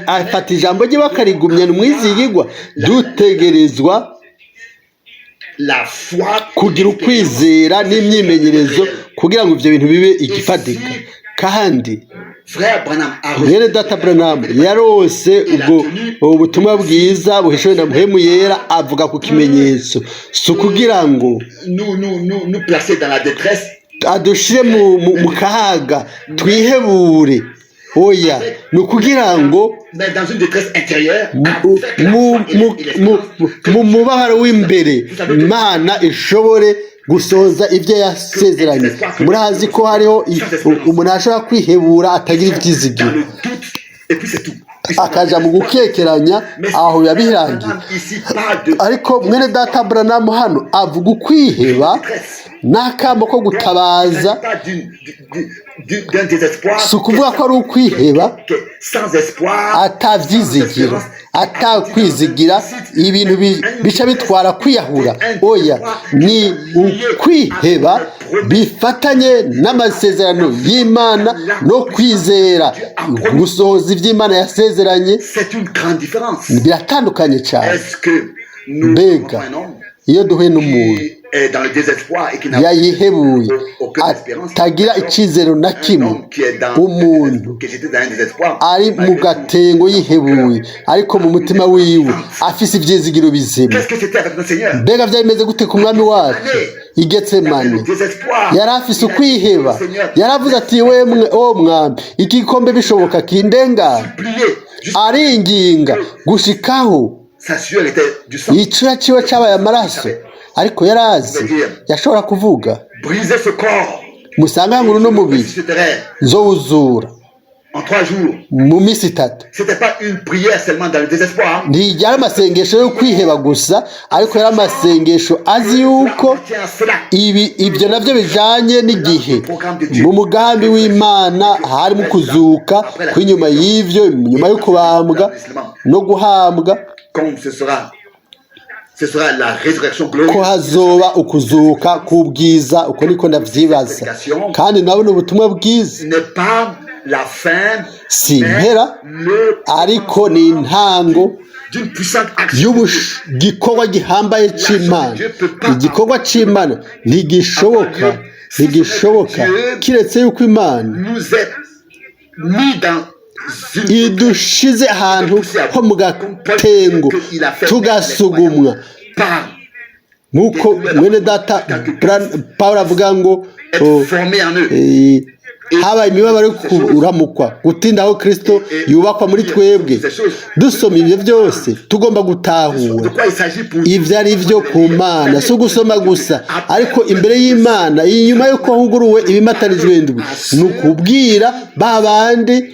afata ijambo rye bakarigumya n'umwizigirwa. Dutegerezwa kugira ukwizera n'imyimenyerezo kugira ngo ibyo bintu bibe igifatika. Kandi Mwene Data Branham yarose ubwo butumwa bwiza buhishuwe na Mwemu Yera, avuga ku kimenyetso. Si ukugira ngo adushire mu kaga twihebure, oya, ni ukugira ngo mu mubabaro w'imbere Imana ishobore gusoza ibyo yasezeranye. Murazi ko hariho umuntu ashobora kwihebura atagira ibyizigiro, akaja mu gukekeranya, aho biba birangiye. Ariko Mwene Data Branham hano avuga ukwiheba n'akamo ko gutabaza. Si ukuvuga ko ari ukwiheba atavyizigira, atakwizigira, ibintu bica bitwara kwiyahura. Oya, ni ukwiheba bifatanye n'amasezerano y'Imana no kwizera gusohoza iby'Imana yasezeranye. Biratandukanye cyane. Mbega iyo duhuye n'umuntu yayihebuye, atagira icyizero na kimwe, umuntu ari mu gatengo yihebuye, ariko mu mutima wiwe afise ibyizigiro bizima. Mbega byari bimeze gute ku mwami wacu i Getsemane? Yari afise ukwiheba, yaravuze ati o mwami, iki gikombe bishoboka kindengana. Aringinga gushikaho icyuya ciwe cyabaye amaraso, ariko yarazi yashobora kuvuga musanga ngo no mubiri nzowuzura en 3 jours. mu minsi 3. C'était pas une prière seulement dans le désespoir. ntiyari amasengesho yo kwiheba gusa, ariko yari amasengesho azi yuko ibyo navyo bijanye n'igihe. Mu mugambi w'Imana harimo kuzuka kw'inyuma y'ivyo, nyuma yo kubambwa no guhambwa, Comme ce sera la résurrection glorieuse. ko hazoba ukuzuka k'ubwiza. Uko niko ndavyibaza, kandi nabona ubutumwa bwiza n'est pas la fin, si impera, ariko ni intango d'une puissante action. y'igikorwa gihambaye c'Imana. Igikorwa c'Imana ntigishoboka kiretse yuko Imana Nous est mis dans idushize ahantu ho mu gatengo tugasugumwa, nk'uko mwene data Pawulo avuga ngo formé en eux. habaye imibabaro yo kuramukwa, gutinda aho Kristo yubakwa muri twebwe. Dusoma ibyo byose tugomba gutahura ibyo ari byo ku Mana, si ugusoma gusa, ariko imbere y'Imana inyuma yuko huguruwe ibimatanijwe ndwi, ni ukubwira ba bandi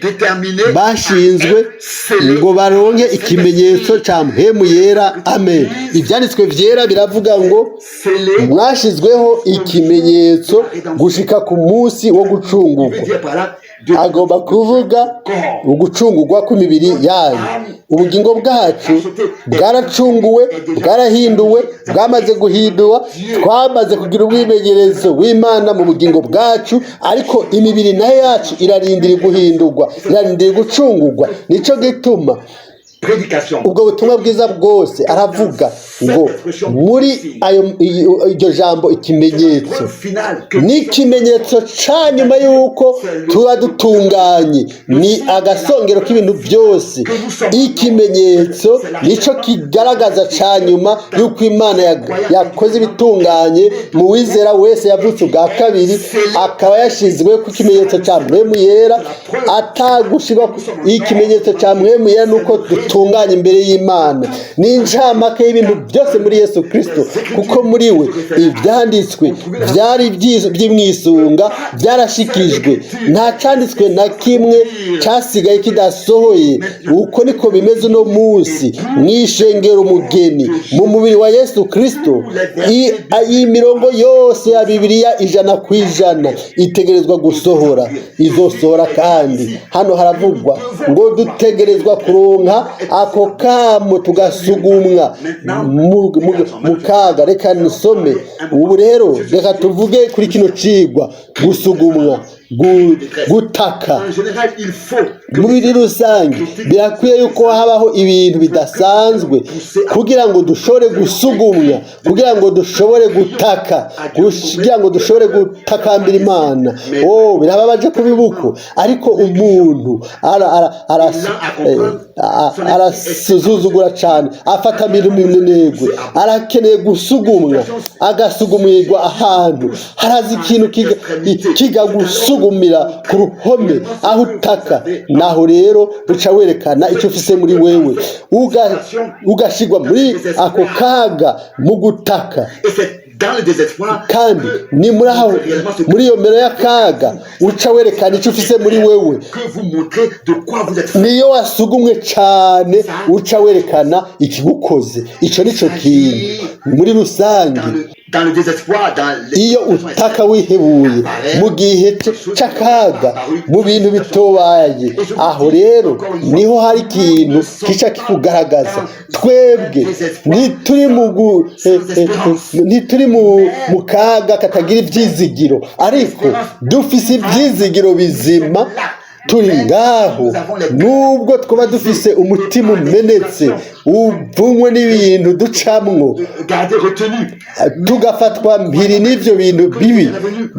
bashinzwe ngo baronke ikimenyetso cya mpemu yera. Amen. Ibyanditswe byera biravuga ngo mwashizweho ikimenyetso gushika ku munsi wo gucungurwa. Agomba kuvuga ugucungurwa kw'imibiri yanyu. Ubugingo bwacu bwaracunguwe, bwarahinduwe, bwamaze guhindura, twamaze kugira ubwimenyerezo w'Imana mu bugingo bwacu, ariko imibiri nayo yacu irarindira guhindurwa, irarindira gucungurwa. Nico gituma ubwo butumwa bwiza bwose aravuga ngo muri iryo jambo ikimenyetso ni ikimenyetso ca nyuma y'uko tuba dutunganye, ni agasongero k'ibintu byose. Ikimenyetso nico kigaragaza ca nyuma y'uko Imana yakoze ibitunganye mu wizera wese yavutse ubwa kabiri, akaba yashizwe ku kimenyetso ca mpemu yera. Atagushirwa ikimenyetso ca mpemu yera nuko tunganye imbere y'Imana. Ni incamake y'ibintu byose muri Yesu Kristo, kuko muri we ibyanditswe byari by'imwisunga byarashikijwe, nta canditswe na kimwe cyasigaye kidasohoye. Uko niko bimeze uno munsi mw'ishengero umugeni mu mubiri wa Yesu Kristo. Iyi mirongo yose ya Bibiliya 100% itegerezwa gusohora, izosohora. Kandi hano haravugwa ngo dutegerezwa kuronka ako kamo tugasugumwa mu kaga. Reka nisome ubu rero, reka tuvuge kuri kino cigwa gusugumwa, gutaka. Muri rusange birakwiye yuko habaho ibintu bidasanzwe kugira ngo dushobore gusugumwa, kugira ngo dushobore gutaka, kugira ngo dushobore gutakambira Imana. Birababaje kubibuko, ariko umuntu arasuzugura cyane, afata ibintu minenegwe, arakeneye gusugumwa, agasugumirwa ahantu harazi ikintu kiga gusugumira ku ruhome aho utaka. Naho rero uca werekana icyo ufise muri wewe, ugashigwa muri ako kaga mu gutaka. Kandi ni muri iyo mbere y'akaga uca werekana icyo ufise muri wewe. Niyo wasugumwe cyane uca werekana ikigukoze. Icyo nico kintu muri rusange. Iyo utaka wihebuye mu gihe cy'akaga, mu bintu bitobaye, aho rero niho hari ikintu kica kikugaragaza. Twebwe ntituri mu kaga katagira ibyizigiro, ariko dufise ibyizigiro bizima. Turi ngaho nubwo twaba dufise umutima umenetse, uvumwe n'ibintu ducamwo, tugafatwa mpiri n'ivyo bintu bibi.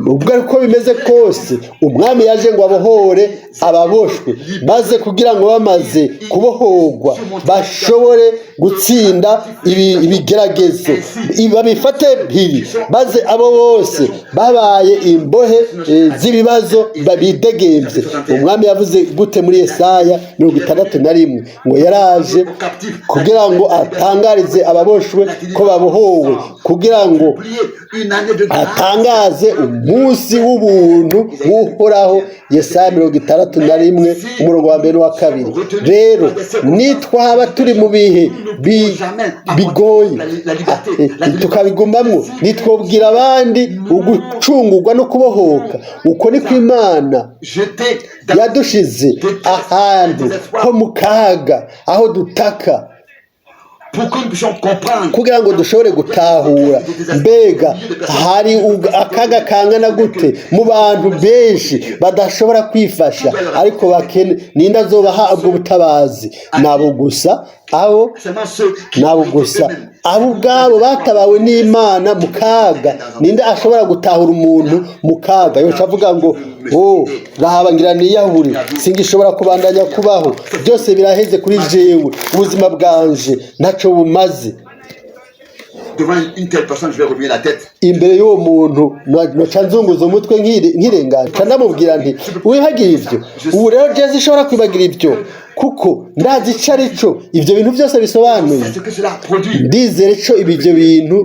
Ubwo ariko bimeze kose, umwami yaje ngo abohore ababoshwe, maze kugira ngo bamaze kubohorwa bashobore gutsinda ibigeragezo, babifate mpiri, maze abo bose babaye imbohe z'ibibazo babidegemvye. Umwami umwami yavuze gute muri Yesaya 61 ngo yaraje kugira ngo atangarize ababoshwe ko babohowe, kugira ngo atangaze umunsi w'ubuntu w'uhoraho. Yesaya 61 umurongo wa mbere n'uwa kabiri. Rero nitwaba turi mu bihe bigoye tukabigumamwo, nitwobwira abandi ugucungurwa no kubohoka. Uko niko Imana yadushize ahantu ho mu kaga, aho dutaka, kugira ngo dushobore gutahura mbega hari akaga kangana gute mu bantu benshi badashobora kwifasha ariko bakene. Ninde azobaha ubwo butabazi? Nabo gusa abo ubwabo batabawe n'Imana mu kaga. Ninde ashobora gutahura umuntu mu kaga? Yoca avuga ngo rahabangira niyahure, singishobora kubandanya kubaho, byose biraheze kuri jewe, ubuzima bwanje ntaco bumaze. Imbere y'uwo muntu noca nzunguza umutwe nkirengaca ndamubwira nti wihagira ivyo. Ubu rero jezi ishobora kwibagira ivyo kuko ndazi ico ari cyo ivyo bintu byose bisobanuye. Ndizere co ibyo bintu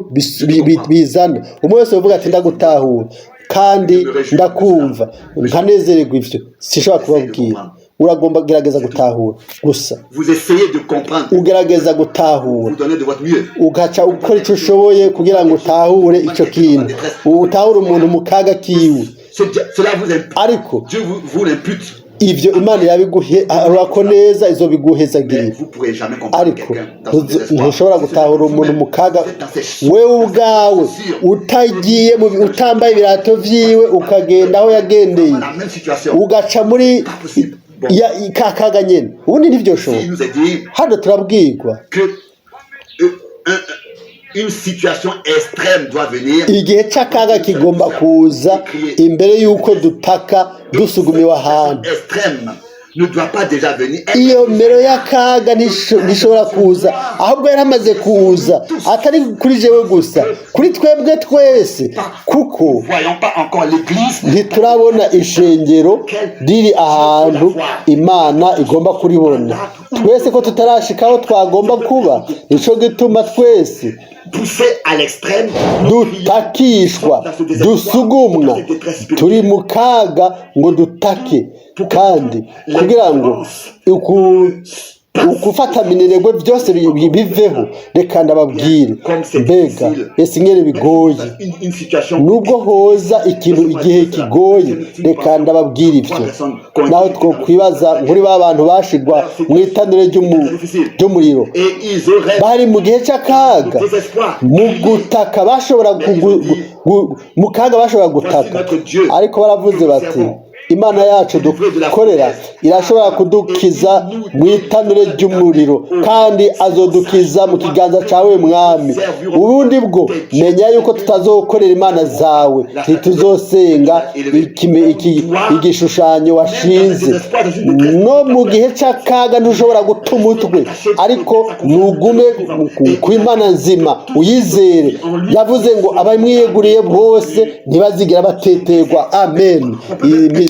bizana. Umwe wese uvuga ati ndagutahura kandi ndakumva nkanezererwa, ivyo sishobora kubabwira. Uragomba gerageza gutahura gusa, ugerageza gutahura, ugaca ukora icyo ushoboye kugira ngo utahure icyo kintu, utahure umuntu mu kaga kiwe. Ariko ivyo Imana yabiguhe arako neza, izo biguhezagirira. Ariko ntushobora gutahura umuntu mu kaga wewe ubwawe utagiye utambaye ibirato vyiwe ukagenda aho yagendeye, ugaca muri kaga nyene. Ubundi ntivyoshoboka. Hano turabwirwa igihe cy'akaga kigomba kuza imbere y'uko dutaka dusugumiwe ahantu. Iyo mbere y'akaga ntishobora kuza, ahubwo yaramaze kuza, atari kuri jewe gusa, kuri twebwe twese, kuko ntiturabona ishengero riri ahantu Imana igomba kuribona. Twese ko tutarashikaho twagomba kuba, nico gituma twese dutakishwa, dusugumwa, turi mu kaga ngo dutake, kandi kugira ngo ukufata minenegwe byose biveho. Reka ndababwire mbega ese ingene bigoye, nubwo hoza ikintu igihe kigoye. Reka ndababwire ivyo naho twokwibaza nkuri b'abantu bashigwa mu itanure ry'umuriro, bari mu gihe cy'akaga, mu gutaka bashobora mu kaga bashobora gutaka, ariko baravuze bati Imana yacu dukorera irashobora kudukiza mu itanure ry'umuriro, kandi azodukiza mu kiganza cyawe mwami. Ubundi bwo menya yuko tutazokorera imana zawe, ntituzosenga igishushanyo washinze. No mu gihe cy'akaga ntushobora guta umutwe, ariko nugume ku Imana nzima uyizere. Yavuze ngo abamwiyeguriye bose ntibazigera bateterwa. Amen.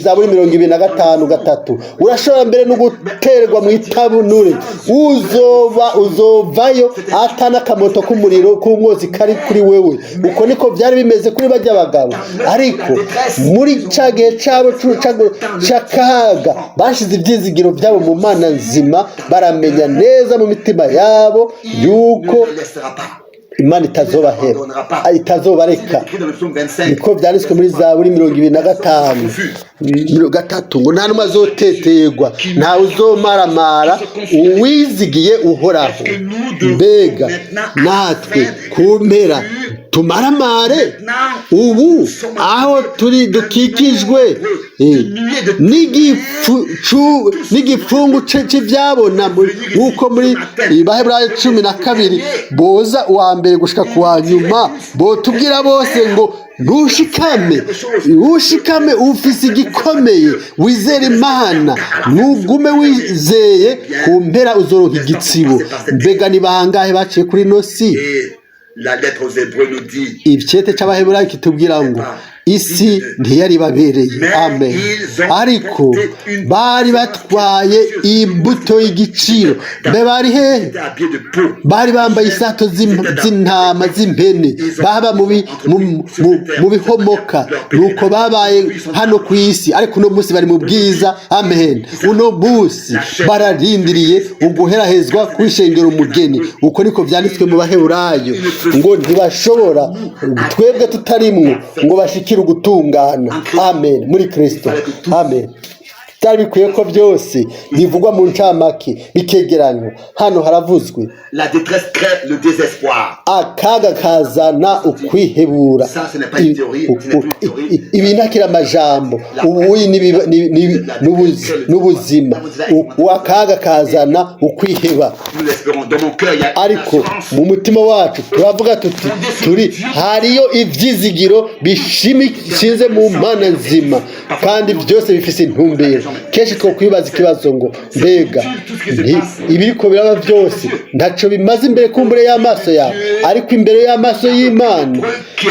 Zaburi 25:3. Urashobora mbere no guterwa mu itabunure, uzovayo atana kamoto k'umuriro k'umwozi kari kuri wewe. Uko niko byari bimeze kuri bajya abagabo, ariko muri cyagihe cyabo cy'akaga bashize ibyizigiro byabo mu Mana nzima, baramenya neza mu mitima yabo yuko Imana itazobahera, itazobareka. Niko byanditswe muri Zaburi 25:3 ngo nta numwe azoteterwa, ntawe uzomaramara uwizigiye uhoraho. Mbega natwe kumpera tumaramare ubu aho turi dukikijwe n'igipfungu cy'ibyabona, nk'uko muri Baheburayo 12 boza uwa mbere gushika ku wa nyuma botubwira bose ngo ntushikame ufise igikomeye, wizere Imana, nugume wizeye, ku mpera uzoronka igitsibo. Mbega ni bangahe baciye kuri nosi? La lettre aux Hébreux nous dit, icyete cy'Abaheburayo kitubwira ngo isi ntiyari babereye. Amen. Ariko bari batwaye imbuto y'igiciro. Mbe bari hehe? Bari bambaye isato z'intama z'impene, baba mu bihomoka. Nuko babaye hano ku isi, ariko uno munsi bari mu bwiza. Amen. Uno munsi bararindiriye uguherahezwa kw'ishengero umugeni. Uko niko vyanditswe mu Baheburayo ngo ntibashobora, twebwe tutarimwo, ngo bashikire ugutungana. Amen. Muri Kristo. Amen. Byari bikwiye ko byose bivugwa mu ncamake bikegeranywa. Hano haravuzwe la détresse crée le désespoir. Akaga kazana ukwihebura. Ibi ntakira amajambo, ubuyi n'ubuzima. Akaga kazana ukwiheba. Ariko mu mutima wacu turavuga tuti hariyo ivyizigiro bishinze mu Mana nzima, kandi byose bifise intumbero. Kenshi twokwibaza ikibazo ngo mbega ibiriko biraba byose ntaco bimaze imbere kumbure y'amaso yawe, ariko imbere y'amaso y'Imana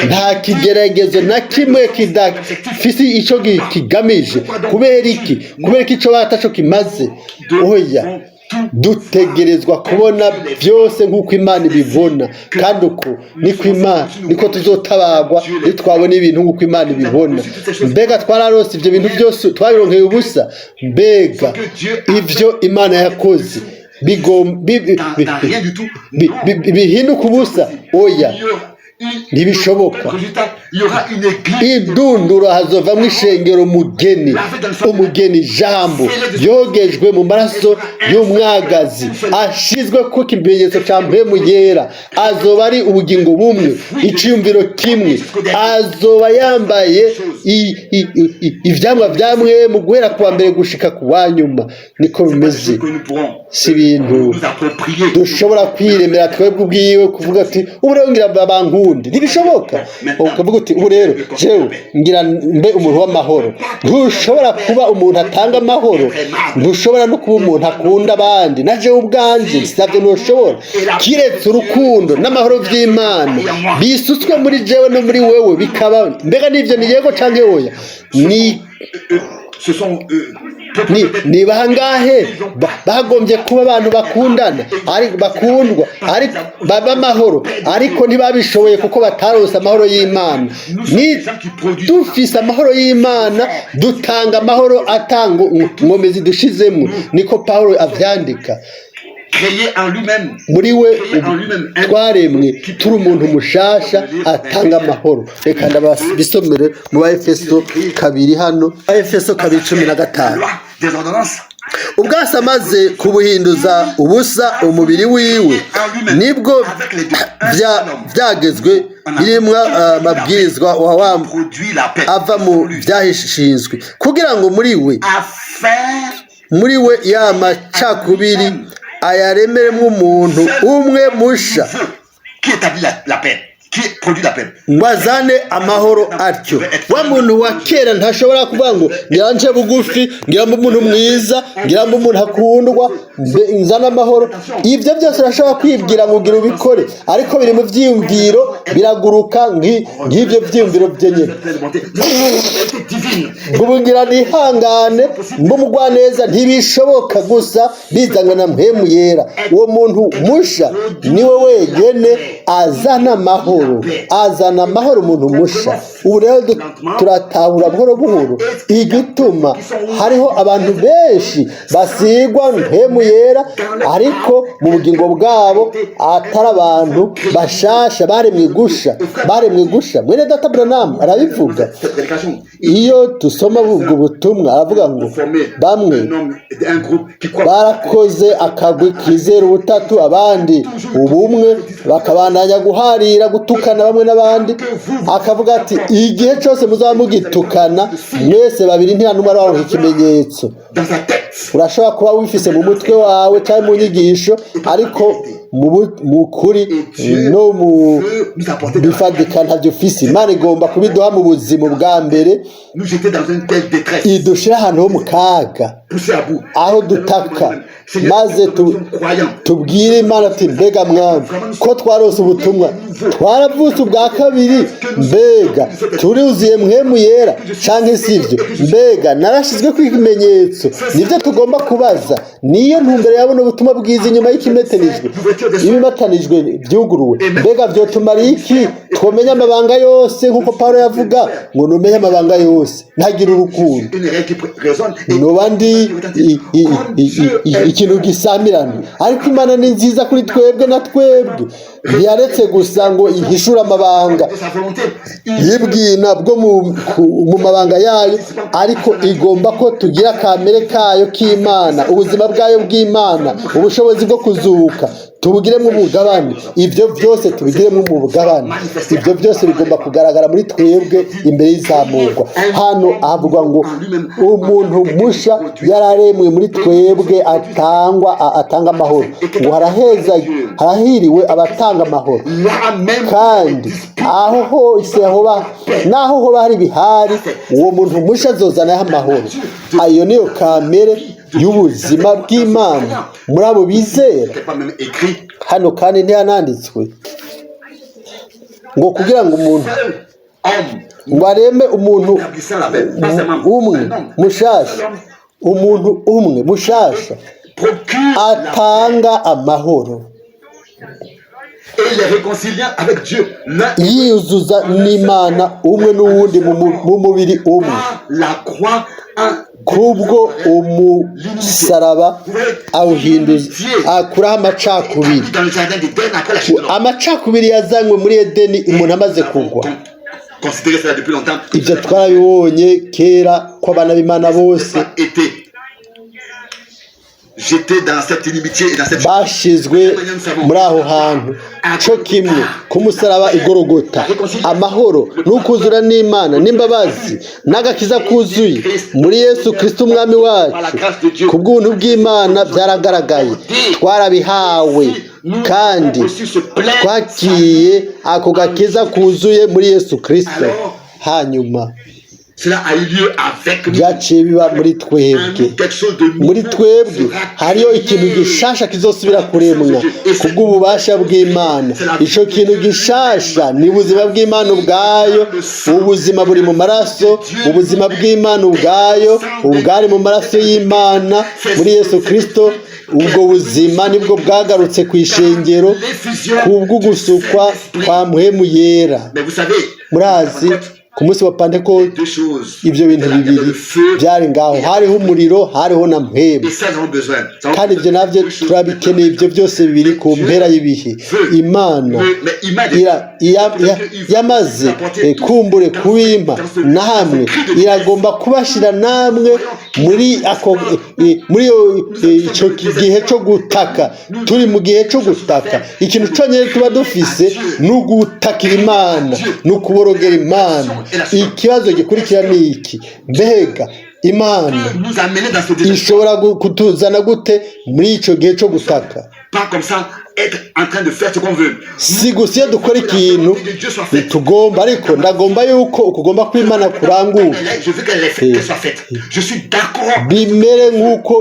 nta kigeragezo na kimwe kidafise ico kigamije. Kubera iki? Kubera ico bataco kimaze. Oya, dutegerezwa kubona byose nk'uko Imana ibibona, kandi uko niko tuzotabagwa nitwabona ibintu nk'uko Imana ibibona. Mbega twararose ibyo bintu byose twabironkeye ubusa? Mbega ibyo Imana yakoze bihinduka ubusa? Oya, ntibishoboka. Idunduro hazovamwo ishengero umugeni jambo yogejwe mu maraso y'umwagazi, ashizwe ko ikimenyetso ca mpemu yera. Azoba ari ubugingo bumwe, iciyumviro kimwe. Azoba yambaye ivyamwa vyamwe mu guhera kuwa mbere gushika ku wanyuma. Niko bimeze. Si ibintu dushobora kwiremera twebwe ubwiwe kuvuga ati ubu rero ngira abankundi. Ntibishoboka. Ukavuga uti ubu rero jewe ngira mbe umuntu w'amahoro. Ntushobora kuba umuntu atanga amahoro, ntushobora no kuba umuntu akunda abandi. Na jewe ubwanje sitavyo ntushobora, kiretse urukundo n'amahoro vy'Imana bisutswe muri jewe no muri wewe bikaba. Mbega nivyo ni yego canke oya? Ni bangahe bagombye kuba abantu bakundana, bakundwa, ariko baba amahoro, ariko ntibabishoboye kuko batarose amahoro y'Imana. Ni dufise amahoro y'Imana, dutanga amahoro atanga inkomezi dushizemo. Niko Pawulo avyandika. Muri we twaremwe turi umuntu mushasha atanga amahoro. Reka ndabisomere mu Baefeso 2 hano, Baefeso 2:15. Ubwase amaze kubuhinduza ubusa umubiri wiwe, nibwo byagezwe birimwa amabwirizwa ava mu byahishinzwe, kugira ngo muri we ya macakubiri ayaremeremo umuntu umwe musha ngwazane amahoro atyo. Wa muntu wa kera ntashobora kuvuga ngo nyanje bugufi, ngira mu muntu mwiza, ngira mu muntu akundwa, nzana amahoro. Ibyo byose urashobora kwibwira ngo ugira ubikore, ariko biri mu vyiyumviro, biraguruka nk'ibyo vyiyumviro byenye. Ngubugira nihangane, mbumugwa neza, ntibishoboka gusa bizanwa na mpemu yera. Uwo muntu musha niwe wegene azana amahoro umuntu musha. Ubu rero turatahura buhoro buhoro igituma hariho abantu benshi basigwa mpemu yera, ariko mu bugingo bwabo atari abantu bashasha baremwe gusha. Mwene Data Branham arabivuga. Iyo tusoma ubwo butumwa aravuga ngo bamwe barakoze akagwi kizera ubutatu, abandi ubumwe, bakabandanya guharira gutukana bamwe n'abandi. Akavuga ati igihe cyose muzaba mugitukana mwese babiri nta numwe araronka ikimenyetso. Urashobora kuba wifise mu mutwe wawe cyangwa mu nyigisho, ariko mu kuri no mu bifadika ntavyo fisi. Imana igomba kubiduha mu buzima bwa mbere, idushira ahantu ho mu kaga aho dutaka, maze tubwire Imana ati mbega mwami ko twarose ubutumwa, twaravutse ubwa kabiri, mbega turuzuye mpwemu yera canke sivyo, mbega narashizwe ku ikimenyetso. Nivyo tugomba kubaza, niyo ntumbere yabona ubutumwa bwiza inyuma y'ikimetenijwe, ibimatanijwe byuguruwe. Mbega vyotumara iki twomenya amabanga yose nk'uko Pawulo yavuga ngo numenye amabanga yose ntagira urukundo, noba ndi ikintu gisamirana. Ariko Imana ni nziza kuri twebwe, na twebwe ntiyaretse gusa ngo ihishure amabanga y'ibwina bwo mu mabanga yayo, ariko igomba ko tugira kamere kayo k'Imana, ubuzima bwayo bw'Imana, ubushobozi bwo kuzuka tubugiremo umugabane. Ibyo byose tubigiremo umugabane, ibyo byose bigomba kugaragara muri twebwe imbere y'izamurwa. Hano avuga ngo umuntu musha yararemwe muri twebwe atanga amahoro, ngo harahiriwe abatanga amahoro. Kandi aho hose naho hoba hari bihari, uwo muntu musha azozanaho amahoro. Ayo niyo kamere y'ubuzima bw'Imana muri abo bizera. Hano kandi ntiyananditswe ngo kugira ngo umuntu ngo areme umuntu umwe mushasha atanga amahoro, yiyuzuza n'Imana umwe n'uwundi mu mubiri umwe, kubwo umusaraba awuhinduza, akuraho amacakubiri. Amacakubiri yazanywe muri Edeni umuntu amaze kugwa. Ibyo twarabibonye kera ko abana b'Imana bose bashizwe muri aho hantu cyo kimwe ku musaraba igorogota. Amahoro n'ukuzura n'Imana n'imbabazi n'agakiza kuzuye muri Yesu Kristo umwami wacu ku bw'ubuntu bw'Imana byaragaragaye, twarabihawe kandi twakiye ako gakiza kuzuye muri Yesu Kristo. Hanyuma byaciye biba muri twebwe hariyo ikintu gishasha kizosubira kuremwa ku bw'ububasha bw'Imana. Ico kintu gishasha ni ubuzima bw'Imana ubwayo, ubuzima buri mu maraso, ubuzima bw'Imana ubwayo ubwari mu maraso y'Imana muri Yesu Kristo. Ubwo buzima nibwo bwagarutse ku ishengero ku bw'ugusukwa kwa mpwemu yera. Murazi ku munsi wa Pentekote ibyo bintu bibiri byari ngaho, hariho umuriro, hariho na mpwemu, kandi ibyo nabyo turabikeneye. Ibyo byose bibiri ku mpera y'ibihe. Imana yamaze kumbure kubimpa na hamwe, iragomba kubashira namwe muri icyo gihe cyo gutaka. Turi mu gihe cyo gutaka. Ikintu cyonyine tuba dufise ni ugutakira Imana, ni ukuborogera Imana. Ikibazo gikurikira ni iki: mbega Imana ishobora kutuzana gute muri icyo gihe cyo gutaka? Si gusa iyo dukora ikintu tugomba, ariko ndagomba yuko ukugomba kw'Imana kuranguka bimere nk'uko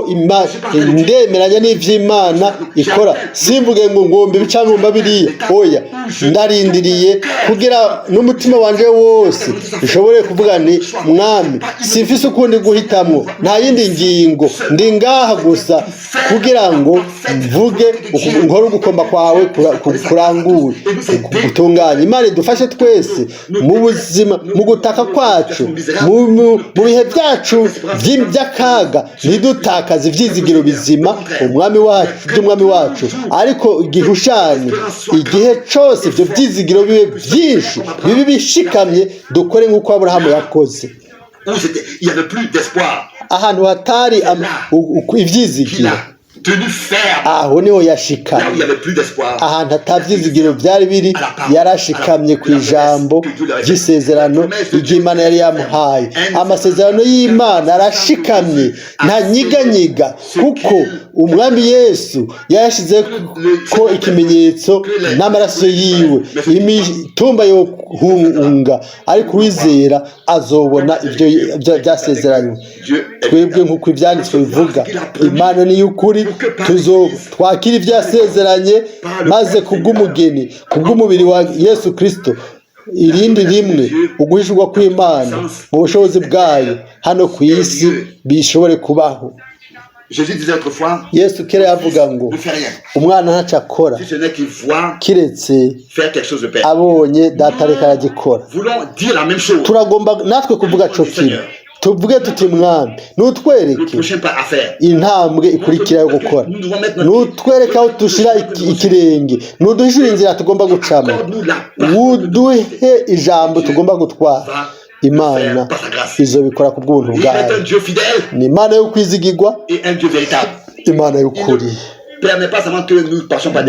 ndemeranya n'ivy'Imana ikora. Simvuge ngo ngombe bicanga ngomba biriya, oya, ndarindiriye kugira n'umutima wanje wose ushobore kuvuga ni mwami, simfise ukundi guhitamwo, nta yindi ngingo, ndi ngaha gusa kugira ngo mvuge nkora ugukomba kwawe kurangure gutunganya. Imana idufashe twese mu buzima, mu gutaka kwacu, mu bihe byacu by'akaga, ntidutakaze ibyizigiro bizima by'umwami wacu, ariko igihushanye igihe cyose ibyo byizigiro bibe byinshi, bibe bishikamye, dukore nk'uko Aburahamu yakoze. Ahantu hatari ibyizigiro tenu ferme. aho niho Là où yashikamye il n'y avait plus d'espoir. ahantu atabyizigiro byari biri yarashikamye ku ijambo ry'isezerano ry'Imana yari yamuhaye. Amasezerano y'Imana arashikamye ntanyiganyiga kuko umwami Yesu yashyize ko ikimenyetso n'amaraso yiwe imitumba yo hunga ariko uwizera azobona ibyo byasezeranywe. Twebwe nk'uko ibyanditswe bivuga Imana ni y'ukuri twakira ibyasezeranye maze kubw'umugeni kubw'umubiri wa Yesu Kristo irindi rimwe uguhishurwa kw'Imana mu bushobozi bwayo hano ku isi bishobore kubaho. Yesu kera yavuga ngo umwana ntacyo akora kiretse abonye data ariko aragikora. Turagomba natwe kuvuga cyo kimwe, tuvuge tuti mwami nutwereke intambwe ikurikira yo gukora, nutwereke aho dushira ikirenge, nuduhishura inzira tugomba gucamo, uduhe ijambo tugomba gutwara. Imana izobikora ku bw'ubuntu bwayo. Ni Imana yo kwizigirwa, Imana y'ukuri.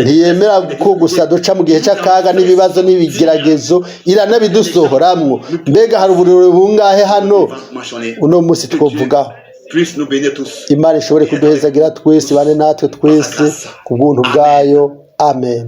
Ntiyemera ko gusa duca mu gihe cy'akaga n'ibibazo n'ibigeragezo, iranabidusohoramwo. Mbega hari ubururu bungahe hano uno munsi twovugaho. Imana ishobore kuduhezagira twese, bane natwe twese ku bw'ubuntu bwayo. Amen.